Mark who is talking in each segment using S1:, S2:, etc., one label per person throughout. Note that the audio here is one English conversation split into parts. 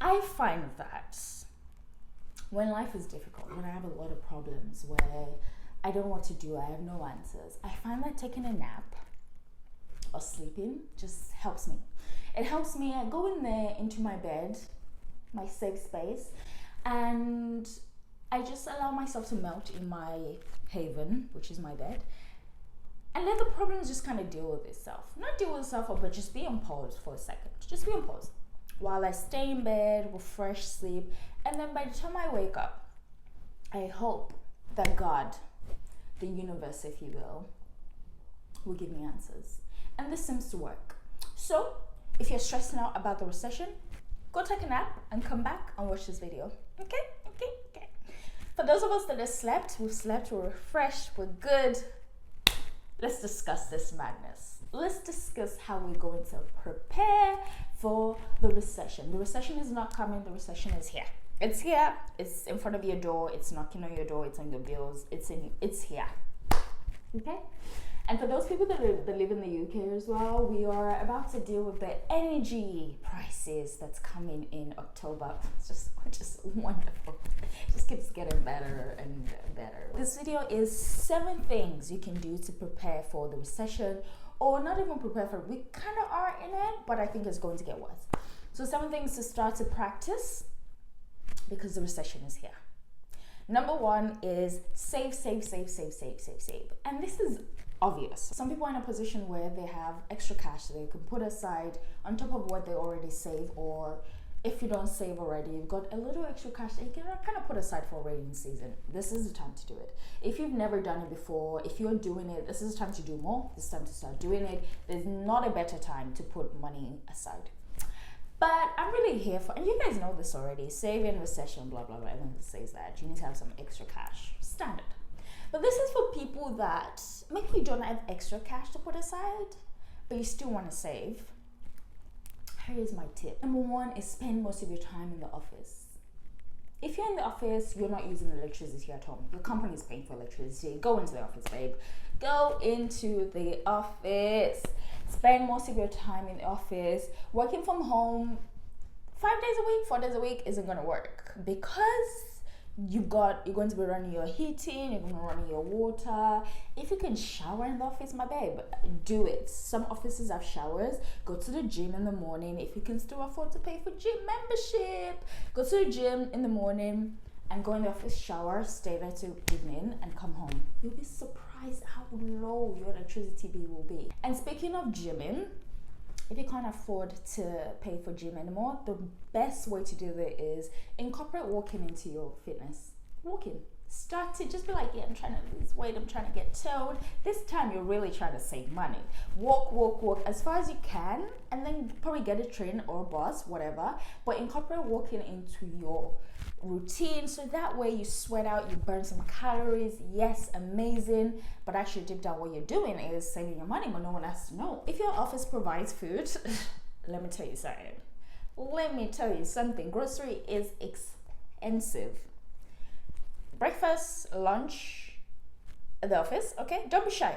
S1: I find that when life is difficult, when I have a lot of problems, where I don't know what to do, I have no answers, I find that taking a nap or sleeping just helps me. It helps me. I go in there into my bed, my safe space, and I just allow myself to melt in my haven, which is my bed, and let the problems just kind of deal with itself. Not deal with itself, but just be on pause for a second. Just be on pause while I stay in bed with fresh sleep. And then by the time I wake up, I hope that God, the universe, if you will give me answers. And this seems to work. So if you're stressing out about the recession, go take a nap and come back and watch this video. Okay. For those of us that have slept, we're refreshed, we're good. Let's discuss this madness. Let's discuss how we're going to prepare for the recession. The recession is not coming, the recession is here. It's here, it's in front of your door, it's knocking on your door, it's on your bills, it's here. Okay? And for those people that live in the UK as well, we are about to deal with the energy prices that's coming in October. It's just wonderful. It just keeps getting better and better. This video is 7 things you can do to prepare for the recession, or not even prepare for it. We kind of are in it, but I think it's going to get worse. So 7 things to start to practice because the recession is here. Number 1 is save. And this is obvious. Some people are in a position where they have extra cash that they can put aside on top of what they already save, or if you don't save already, you've got a little extra cash that you can kind of put aside for a rainy season. This is the time to do it. If you've never done it before, if you're doing it, this is the time to do more. This is the time to start doing it. There's not a better time to put money aside. But I'm really here for, and you guys know this already, saving, recession, blah, blah, blah. Everyone says that. You need to have some extra cash. Standard. But this is for people that maybe you don't have extra cash to put aside, but you still want to save. Here's my tip. Number 1 is spend most of your time in the office. If you're in the office, you're not using electricity at home. Your company is paying for electricity. Go into the office, babe. Go into the office. Spend most of your time in the office. Working from home 5 days a week, 4 days a week isn't going to work, because you're going to be running your heating, you're going to be running your water. If you can shower in the office, my babe, do it. Some offices have showers. Go to the gym in the morning. If you can still afford to pay for gym membership, go to the gym in the morning and go in the office, shower, stay there till evening and come home. You'll be surprised how low your electricity bill will be. And speaking of gymming, if you can't afford to pay for gym anymore, the best way to do it is incorporate walking into your fitness. Walking. Start to just be like, yeah, I'm trying to lose weight, I'm trying to get toned. This time you're really trying to save money. Walk as far as you can, and then probably get a trainer or a bus, whatever. But incorporate walking into your routine, so that way you sweat out, you burn some calories. Yes, amazing, but actually deep down what you're doing is saving your money, but no one has to know. If your office provides food, let me tell you something. Grocery is expensive. Breakfast, lunch at the office, okay? Don't be shy.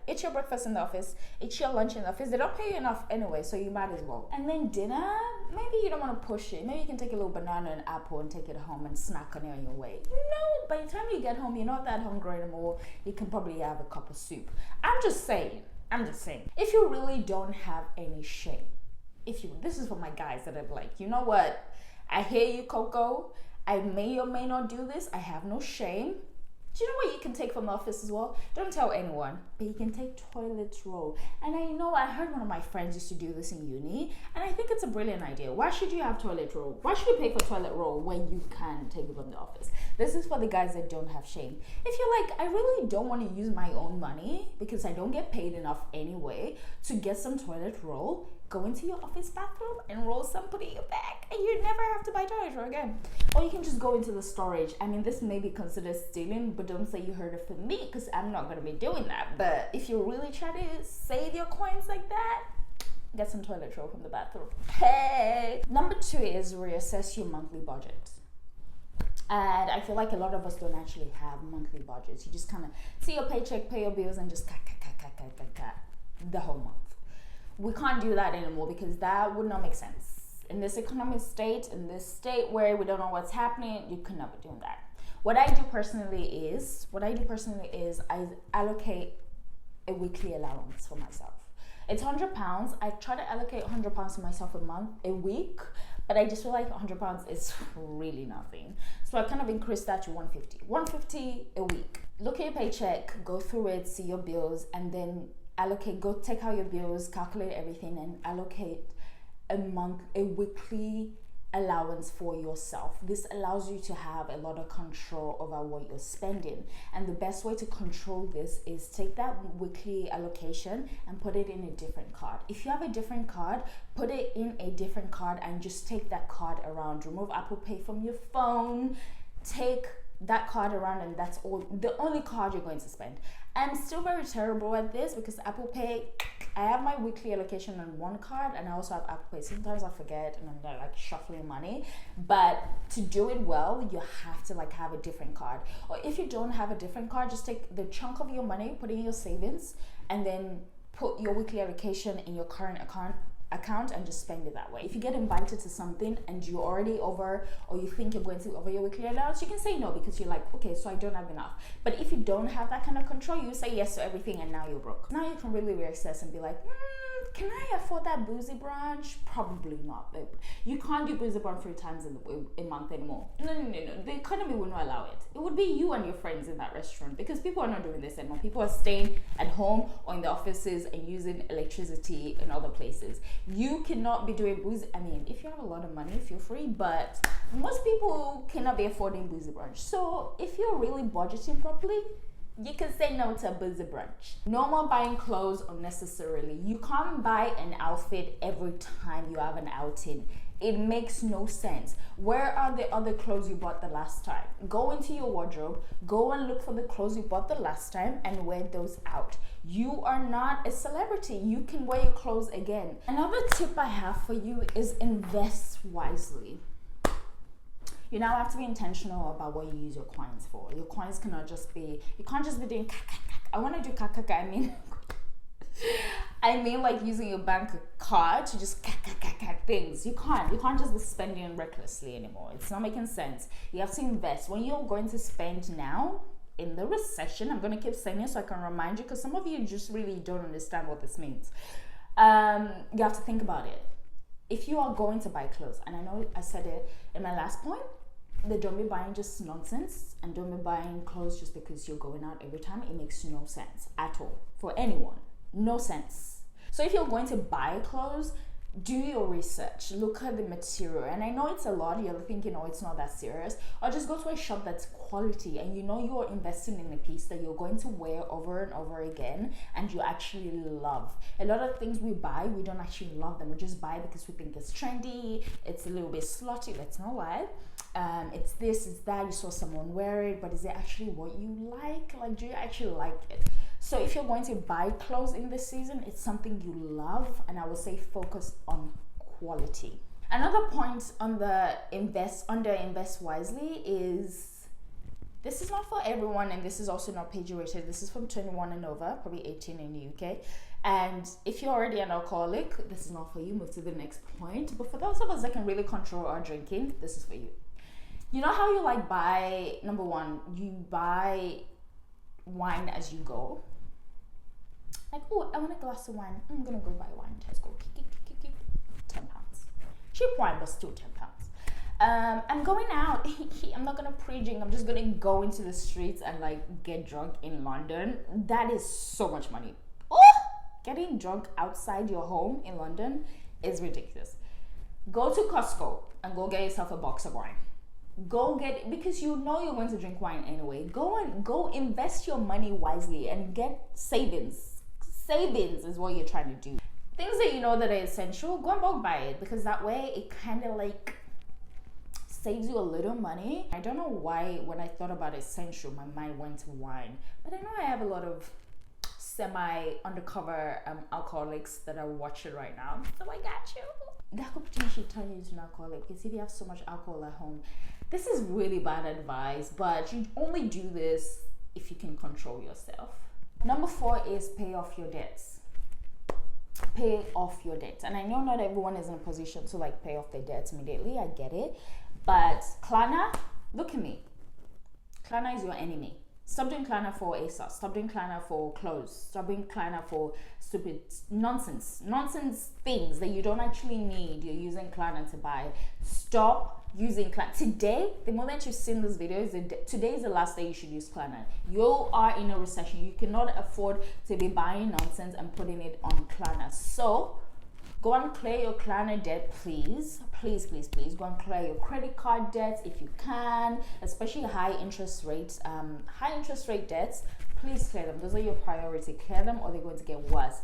S1: Eat your breakfast in the office, eat your lunch in the office. They don't pay you enough anyway, so you might as well. And then dinner, maybe you don't want to push it. Maybe you can take a little banana and apple and take it home and snack on it on your way. No, by the time you get home, you're not that hungry anymore. You can probably have a cup of soup. I'm just saying. If you really don't have any shame, this is for my guys that are like, you know what? I hear you, Coco. I may or may not do this. I have no shame. Do you know what you can take from the office as well? Don't tell anyone, but you can take toilet roll. And I heard one of my friends used to do this in uni, and I think it's a brilliant idea. Why should you have toilet roll? Why should you pay for toilet roll when you can take it from the office? This is for the guys that don't have shame. If you're like, I really don't want to use my own money because I don't get paid enough anyway to get some toilet roll, go into your office bathroom and roll some, put it in your bag, and you never have to buy toilet roll again. Or you can just go into the storage. I mean, this may be considered stealing, but don't say you heard it from me, because I'm not going to be doing that. But if you really try to save your coins like that, get some toilet roll from the bathroom. Hey! Number 2 is reassess your monthly budget. And I feel like a lot of us don't actually have monthly budgets. You just kind of see your paycheck, pay your bills, and just cut the whole month. We can't do that anymore because that would not make sense. In this economic state, in this state where we don't know what's happening, you cannot be doing that. What I do personally is I allocate a weekly allowance for myself. It's £100. I try to allocate £100 to myself a week, but I just feel like £100 is really nothing. So I kind of increased that to £150 a week. Look at your paycheck, go through it, see your bills, and then allocate, go take out your bills, calculate everything, and allocate a weekly allowance for yourself. This allows you to have a lot of control over what you're spending, and the best way to control this is take that weekly allocation and put it in a different card. If you have a different card, put it in a different card and just take that card around. Remove Apple Pay from your phone, take that card around, and that's all, the only card you're going to spend. I'm still very terrible at this because Apple Pay, I have my weekly allocation on one card, and I also have Apple Pay. Sometimes I forget and I'm like shuffling money, but to do it well, you have to like have a different card. Or if you don't have a different card, just take the chunk of your money, put it in your savings, and then put your weekly allocation in your current account and just spend it that way. If you get invited to something and you're already over, or you think you're going to over your weekly allowance, you can say no because you're like, okay, so I don't have enough. But if you don't have that kind of control, you say yes to everything and now you're broke. Now you can really reassess and be like, can I afford that boozy brunch? Probably not, babe. You can't do boozy brunch 3 times in a month anymore. No. The economy will not allow it. It would be you and your friends in that restaurant because people are not doing this anymore. People are staying at home or in the offices and using electricity in other places. You cannot be doing boozy. I mean, if you have a lot of money, feel free, but most people cannot be affording boozy brunch. So if you're really budgeting properly, you can say no to a boozy brunch. No more buying clothes unnecessarily. You can't buy an outfit every time you have an outing. It makes no sense. Where are the other clothes you bought the last time? Go into your wardrobe, go and look for the clothes you bought the last time and wear those out. You are not a celebrity. You can wear your clothes again. Another tip I have for you is invest wisely. You now have to be intentional about what you use your coins for. Your coins cannot just be, you can't just be doing I want to do I mean like using your bank card to just things. You can't just be spending recklessly anymore. It's not making sense. You have to invest. When you're going to spend now in the recession, I'm going to keep saying it so I can remind you because some of you just really don't understand what this means. You have to think about it. If you are going to buy clothes, and I know I said it in my last point, that don't be buying just nonsense and don't be buying clothes just because you're going out every time. It makes no sense at all for anyone. No sense. So if you're going to buy clothes, do your research, look at the material. And I know it's a lot, you're thinking, oh, it's not that serious. Or just go to a shop that's quality and you know you're investing in a piece that you're going to wear over and over again and you actually love. A lot of things we buy, we don't actually love them. We just buy because we think it's trendy, it's a little bit slutty, let's not lie. It's this, it's that, you saw someone wear it, but is it actually what you like? Like, do you actually like it? So if you're going to buy clothes in this season, it's something you love, and I would say focus on quality. Another point on the invest wisely is, this is not for everyone, and this is also not page-rated. This is from 21 and over, probably 18 in the UK. And if you're already an alcoholic, this is not for you. Move to the next point. But for those of us that can really control our drinking, this is for you. You know how you like buy, number one, you buy wine as you go. Like, oh, I want a glass of wine. I'm gonna go buy wine. Let's go. £10. Cheap wine, but still £10. I'm going out. I'm not gonna pre-drink. I'm just gonna go into the streets and like get drunk in London. That is so much money. Oh, getting drunk outside your home in London is ridiculous. Go to Costco and go get yourself a box of wine. Go get it because you know you're going to drink wine anyway. Go invest your money wisely and get savings. Savings is what you're trying to do. Things that you know that are essential, go and bulk buy it because that way it kind of like saves you a little money. I don't know why when I thought about essential, my mind went to wine, but I know I have a lot of semi-undercover alcoholics that are watching right now, so I got you. That could potentially turn you into an alcoholic because if you have so much alcohol at home, this is really bad advice, but you only do this if you can control yourself. Number 4 is pay off your debts. pay off your debts. And I know not everyone is in a position to like pay off their debts immediately. I get it. But Klarna, look at me. Klarna is your enemy. Stop doing Klarna for ASOS. Stop doing Klarna for clothes. Stop doing Klarna for stupid nonsense things that you don't actually need. You're using Klarna to buy. Stop using Klarna. Today, the moment you've seen this video, today is the last day you should use Klarna. You are in a recession. You cannot afford to be buying nonsense and putting it on Klarna. So go and clear your Klarna debt, please. Please. Go and clear your credit card debts if you can, especially high interest rate debts. Please clear them. Those are your priority. Clear them or they're going to get worse.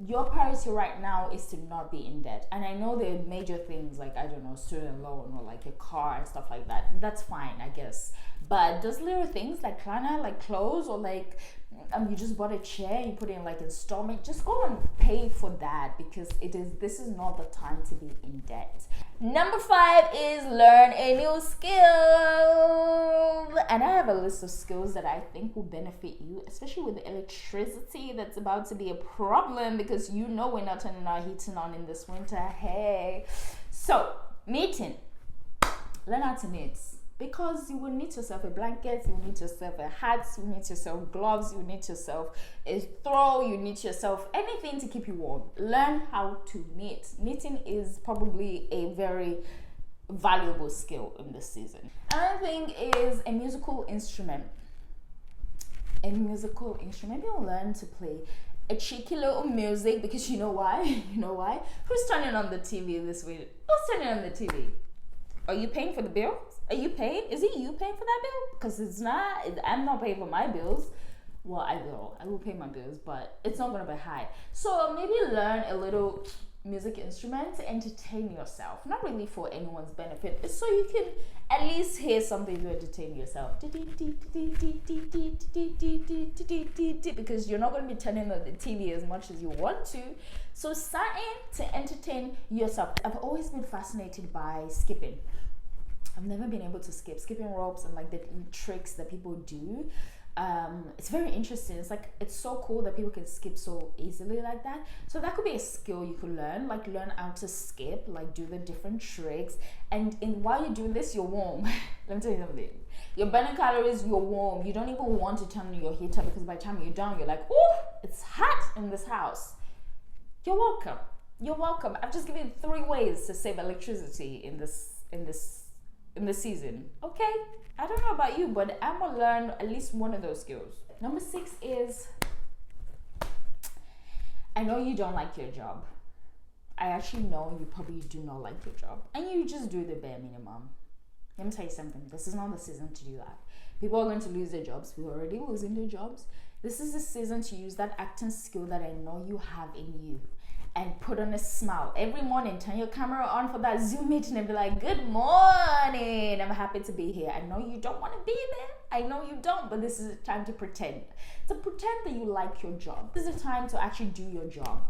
S1: Your priority right now is to not be in debt. And I know there are major things like, I don't know, student loan or like a car and stuff like that. That's fine, I guess. But those little things like Klarna, like clothes, or like you just bought a chair, you put in like installment, just go and pay for that, because this is not the time to be in debt. Number 5 is learn a new skill. And I have a list of skills that I think will benefit you, especially with the electricity that's about to be a problem, because you know we're not turning our heating on in this winter. Hey. So, knitting. Learn how to knit. Because you will knit yourself a blanket, you will knit yourself a hat, you will knit yourself gloves, you will knit yourself a throw, you knit yourself anything to keep you warm. Learn how to knit. Knitting is probably a very valuable skill in this season. Another thing is a musical instrument. Maybe you'll learn to play a cheeky little music, because you know why? Who's turning on the TV this week? Who's turning on the TV? Are you paying for the bill? Are you paying? Is it you paying for that bill? Because it's not. I'm not paying for my bills. Well, I will pay my bills, but it's not going to be high. So maybe learn a little music instrument to entertain yourself. Not really for anyone's benefit. It's so you can at least hear something to entertain yourself. Because you're not going to be turning on the TV as much as you want to. So something to entertain yourself. I've always been fascinated by skipping. I've never been able to skipping ropes and like the tricks that people do. It's very interesting. It's so cool that people can skip so easily like that. So that could be a skill you could learn, like learn how to skip, like do the different tricks. And while you're doing this, you're warm. Let me tell you something. You're burning calories, you're warm. You don't even want to turn on your heater, because by the time you're done, you're like, ooh, it's hot in this house. You're welcome. I've just given 3 ways to save electricity in this season. Okay, I don't know about you, but I'm gonna learn at least one of those skills. Number 6 is, I know you don't like your job. I actually know you probably do not like your job, and you just do the bare minimum. Let me tell you something. This is not the season to do that. People are going to lose their jobs. People are already losing their jobs. This is the season to use that acting skill that I know you have in you, and put on a smile. Every morning, turn your camera on for that Zoom meeting and be like, good morning, I'm happy to be here. I know you don't want to be there. I know you don't, but this is a time to pretend. To pretend that you like your job. This is a time to actually do your job.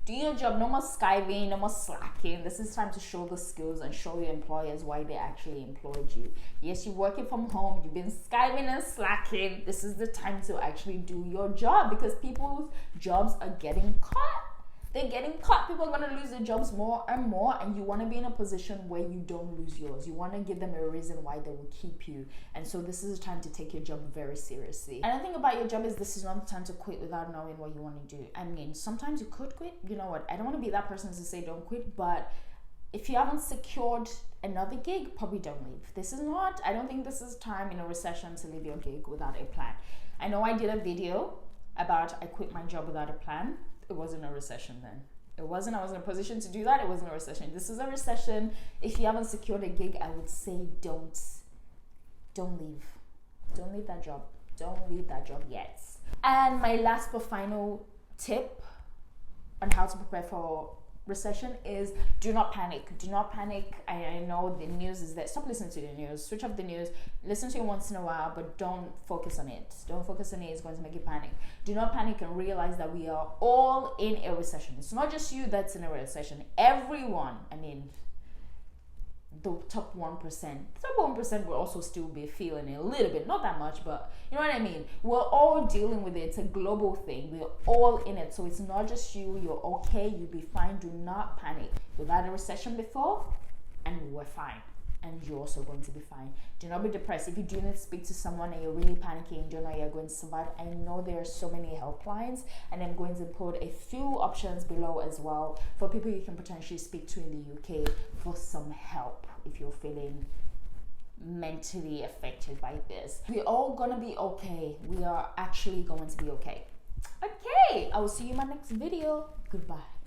S1: Do your job, no more skiving, no more slacking. This is time to show the skills and show your employers why they actually employed you. Yes, you're working from home, you've been skiving and slacking. This is the time to actually do your job, because people's jobs are getting caught. They're getting caught. People are going to lose their jobs more and more, and you want to be in a position where you don't lose yours. You want to give them a reason why they will keep you. And so this is a time to take your job very seriously. And the thing about your job is this is not the time to quit without knowing what you want to do. I mean, sometimes you could quit. You know what? I don't want to be that person to say don't quit, but if you haven't secured another gig, probably don't leave. I don't think this is time in a recession to leave your gig without a plan. I know I did a video about I quit my job without a plan. It wasn't a recession then. I was in a position to do that. It wasn't a recession. This is a recession. If you haven't secured a gig, I would say don't leave. Don't leave that job. Don't leave that job yet. And my last but final tip on how to prepare for recession is do not panic. Do not panic. I know the news is there. Stop listening to the news. Switch off the news. Listen to it once in a while, but don't focus on it. Don't focus on it. It's going to make you panic. Do not panic and realize that we are all in a recession. It's not just you that's in a recession. Everyone. I mean, the top 1%. The top 1% will also still be feeling it a little bit, not that much, but you know what I mean? We're all dealing with it. It's a global thing. We're all in it. So it's not just you. You're okay. You'll be fine. Do not panic. We've had a recession before and we were fine. And you're also going to be fine. Do not be depressed. If you do need to speak to someone and you're really panicking, don't know you're going to survive, I know there are so many helplines, and I'm going to put a few options below as well for people you can potentially speak to in the UK for some help if you're feeling mentally affected by this. We're all gonna be okay. We are actually going to be okay. Okay, I will see you in my next video. Goodbye.